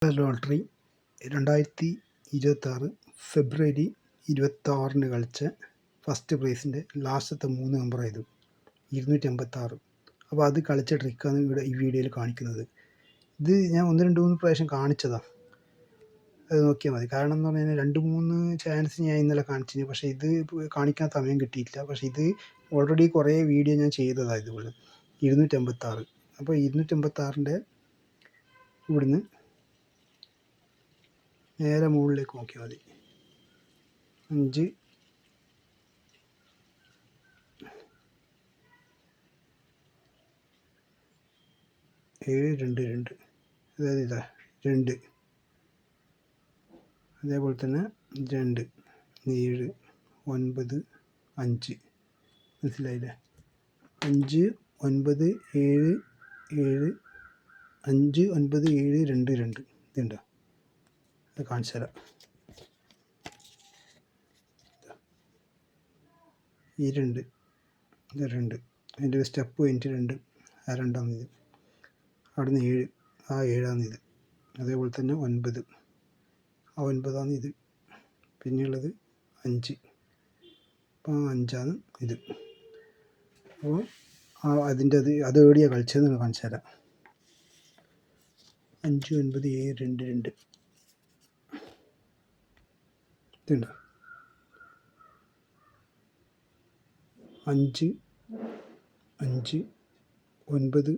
Lottery 2026 ഫെബ്രുവരി 26 കളിച്ച first പ്രൈസിൻ്റെ ലാസ്റ്റത്തെ 3 നമ്പറായത് 256. അപ്പോൾ അത് കളിച്ച ട്രിക്കാണ് ഇവിടെ ഈ വീഡിയോയിൽ കാണിക്കുന്നത്. ഇത് ഞാൻ 1-2-3 പ്രാവശ്യം കാണിച്ചതാണ്. അത് നോക്കിയാൽ മതി. കാരണം എന്ന് പറഞ്ഞു കഴിഞ്ഞാൽ 2-3 ചാൻസ് ഞാൻ ഇന്നലെ കാണിച്ചിരുന്നു. പക്ഷേ ഇത് കാണിക്കാൻ സമയം കിട്ടിയിട്ടില്ല. പക്ഷേ ഇത് ഓൾറെഡി കുറേ വീഡിയോ ഞാൻ ചെയ്തതാണ് ഇതുപോലെ 256. അപ്പോൾ 256ൻ്റെ ഇവിടുന്ന് നേരെ മുകളിലേക്ക് നോക്കിയാൽ മതി. 5 7 2 2, അതായത് ഇതാ 2, അതേപോലെ തന്നെ 2 7 9 5, മനസ്സിലായില്ലേ? 5 9 7 7 5 9 7 2 2 ഇതുണ്ടോ? അത് കാണിച്ചു തരാം. ഈ 2 ഇത് 2, അതിൻ്റെ ഒരു സ്റ്റെപ്പ് കഴിഞ്ഞിട്ട് 2, ആ 2-ആണിത്. അവിടുന്ന് 7, ആ 7-ആണിത്. അതേപോലെ തന്നെ 9, ആ 9-ആണിത്. പിന്നെയുള്ളത് 5, അപ്പോൾ 5-ആണ് ഇത്. അപ്പോൾ അതിൻ്റെ അത് എവിടെയാണ് കളിച്ചതെന്ന് കാണിച്ചു തരാം. 5 9 7 2 2 ഇതുണ്ടോ? 5 5 9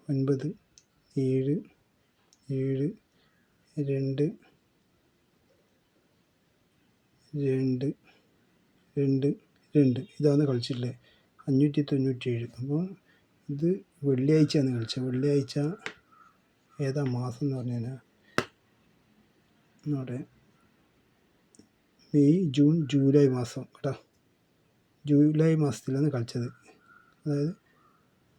9 7 7 2 2 2 2, ഇതാണ് കളിച്ചിട്ടുള്ളത്. 597. അപ്പോൾ ഇത് വെള്ളിയാഴ്ചയാണ് കളിച്ചത്. വെള്ളിയാഴ്ച ഏതാ മാസം എന്ന് പറഞ്ഞു കഴിഞ്ഞാൽ അവിടെ മെയ് ജൂൺ ജൂലൈ മാസം കേട്ടോ. ജൂലൈ മാസത്തിലാണ് കളിച്ചത്. അതായത്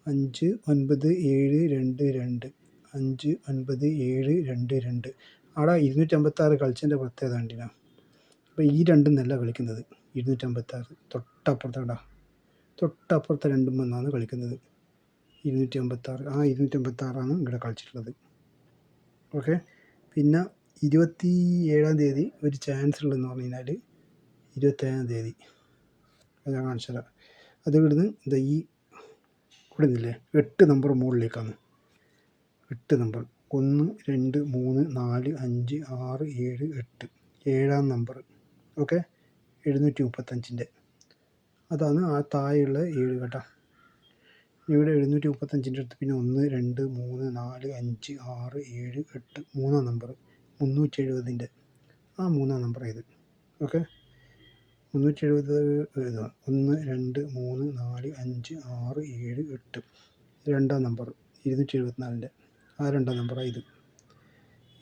5 9 7 2 2 5 9 7 2 2. അവിടെ 256 കളിച്ചതിൻ്റെ പ്രത്യേകത കണ്ടില്ല. അപ്പോൾ ഈ 2 നല്ല കളിക്കുന്നത് 256. തൊട്ടപ്പുറത്തെ 2 കളിക്കുന്നത് 256. ആ 256 ഇവിടെ കളിച്ചിട്ടുള്ളത്. ഓക്കെ. പിന്നെ 27-ാം തീയതി ഒരു ചാൻസ് ഉള്ളതെന്ന് പറഞ്ഞു കഴിഞ്ഞാൽ 21-ാം തീയതി ഞാൻ കാണിച്ചു തരാം. അത് ഇവിടുന്ന് എന്താ ഈ ഇവിടുന്നില്ലേ 8 നമ്പർ മുകളിലേക്കാണ്. 8 നമ്പർ 1 2 3 4 5 6 7 8, 7-ാം നമ്പർ. ഓക്കെ. 735-ൻ്റെ അതാണ് ആ താഴെയുള്ള 7 കേട്ടോ. ഇവിടെ 735-ൻ്റെ അടുത്ത് പിന്നെ 1 2 3 4 5 6 7 8, 3-ാം നമ്പർ. 370-ൻ്റെ ആ 3-ാം നമ്പർ ഇത്. ഓക്കെ. 370 1 2 3 4 5 6 7 8, 2-ാം നമ്പർ. 274-ൻ്റെ ആ 2-ാം നമ്പറാണ് ഇത്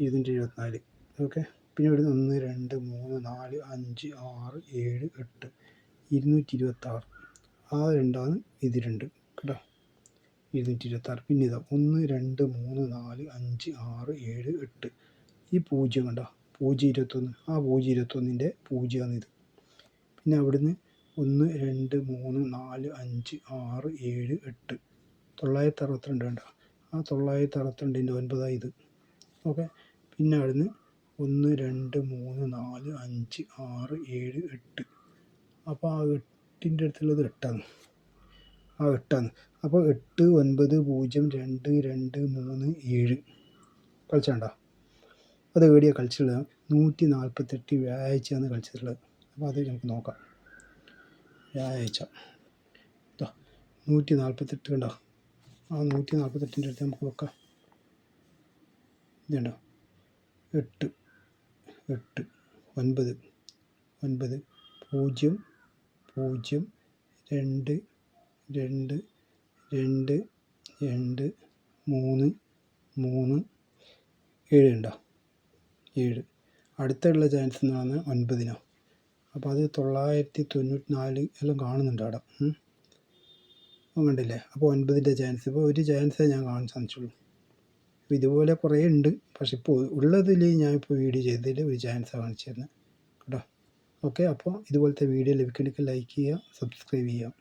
274. ഓക്കെ. പിന്നെ ഇവിടെ 1 2 3 4 5 6 7 8, 226. ആ 2-ആണ് ഇത് 2 കേട്ടോ. 226. പിന്നെ ഇതാ 1 2 3 4 5 6 7 8, ഈ 0 കണ്ടോ. 021. ആ 021-ൻ്റെ 0-ആണിത്. പിന്നെ അവിടുന്ന് 1 2 3 4 5 6 7 8, 962 കണ്ടോ. ആ 962-ൻ്റെ 9-ആണ് ഇത്. ഓക്കെ. പിന്നെ അവിടുന്ന് 1 2 3 4 5 6 7 8. അപ്പോൾ ആ 8-ൻ്റെ അടുത്തുള്ളത് 8-ആണ്. ആ 8-ആണ്. അപ്പോൾ 8 9 0 2 2 3 7 കളിച്ചാണ്ടോ. അത് എവിടെയാണ് കളിച്ചിട്ടുള്ളത്? 148 വ്യാഴാഴ്ചയാണ് കളിച്ചിട്ടുള്ളത്. അപ്പോൾ അത് നമുക്ക് നോക്കാം. വ്യാഴാഴ്ച 148 കണ്ടോ. ആ 148-ൻ്റെ അടുത്ത് നമുക്ക് നോക്കാം. ഇതുണ്ടോ 8 8 9 9 0 0 2 2 2 2 3 3 7 ഉണ്ടോ. 7. അടുത്തുള്ള ചാൻസ് എന്ന് പറഞ്ഞാൽ 9-നോ. അപ്പോൾ അത് 994 എല്ലാം കാണുന്നുണ്ട് അവിടെ. കണ്ടില്ലേ. അപ്പോൾ 9-ൻ്റെ ചാൻസ്. ഇപ്പോൾ ഒരു ചാൻസേ ഞാൻ കാണാൻ സാധിച്ചുള്ളൂ. അപ്പോൾ ഇതുപോലെ കുറേ ഉണ്ട്. പക്ഷെ ഇപ്പോൾ ഉള്ളതിൽ ഞാനിപ്പോൾ വീഡിയോ ചെയ്തതിൽ ഒരു ചാൻസാണ് കാണിച്ചു തരുന്നത് കേട്ടോ. ഓക്കെ. അപ്പോൾ ഇതുപോലത്തെ വീഡിയോ ലഭിക്കണമെങ്കിൽ ലൈക്ക് ചെയ്യുക, സബ്സ്ക്രൈബ് ചെയ്യുക.